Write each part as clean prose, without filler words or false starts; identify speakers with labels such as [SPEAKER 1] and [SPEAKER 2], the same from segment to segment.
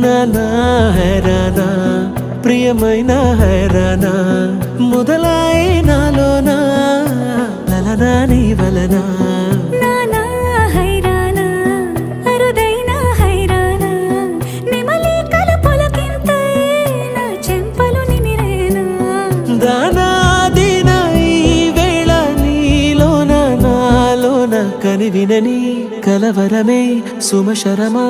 [SPEAKER 1] నానా హైరానా ప్రియమైన హైరానా మొదలై నాలోనా లలనా నీ వలనా
[SPEAKER 2] నానా హైరానా అరుదైన హైరానా నిమలి కలుపులకింతై నా చెంపలు నిమిరేనా
[SPEAKER 1] దానా దిన ఈ వేళ నీలోన నాలోన కనివినని కలవరమే సుమశరమా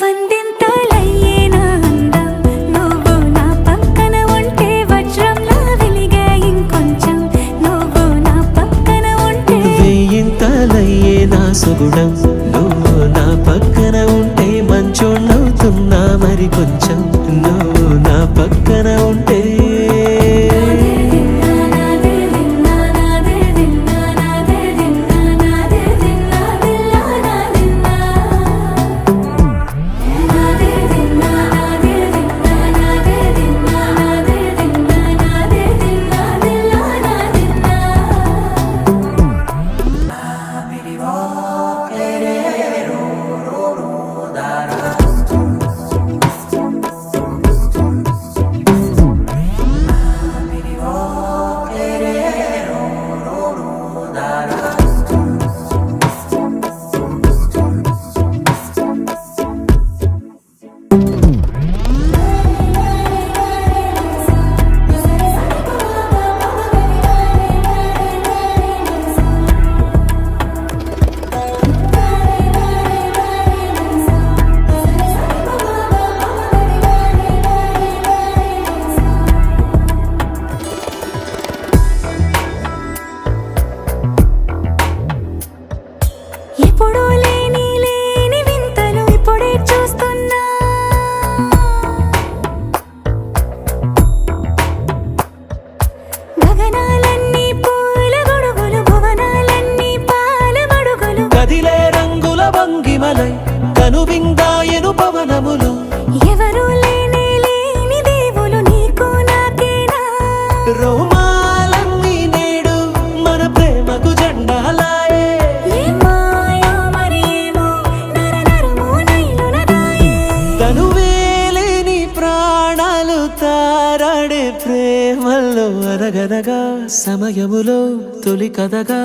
[SPEAKER 2] వందింతలయ్యే నా అందం నువ్వు నా పక్కన ఉంటే వజ్రంలా వెలిగే ఇంకొంచెం నువ్వు నా పక్కన ఉంటే
[SPEAKER 1] వేయింతలయ్యే నా సుగుణం నువ్వు నా పక్కన ఉంటే మంచోణ్ణవుతున్నా మరి కొంచెం నువ్వు నా పక్కన ఉంటే
[SPEAKER 2] ఎప్పుడూ లేని వింతలు ఇప్పుడే చూస్తున్నా గగనాలన్నీ పూల గొడుగులు భువనాలన్నీ పాల మడుగులు
[SPEAKER 1] కదిలే రంగుల భంగిమలై కనువిందాయను పవనములు
[SPEAKER 2] ఎవరూ లేని దేవులు నీకు నాకేనా
[SPEAKER 1] రోమాలన్నీ నేడు మన ప్రేమకు జెండాలాయే
[SPEAKER 2] మాయో మరేమో నరనరమో నైలునదాయే
[SPEAKER 1] తనువేలేని ప్రాణాలు తారాడే ప్రేమల్లో అనగనగా సమయములో తొలి కథగా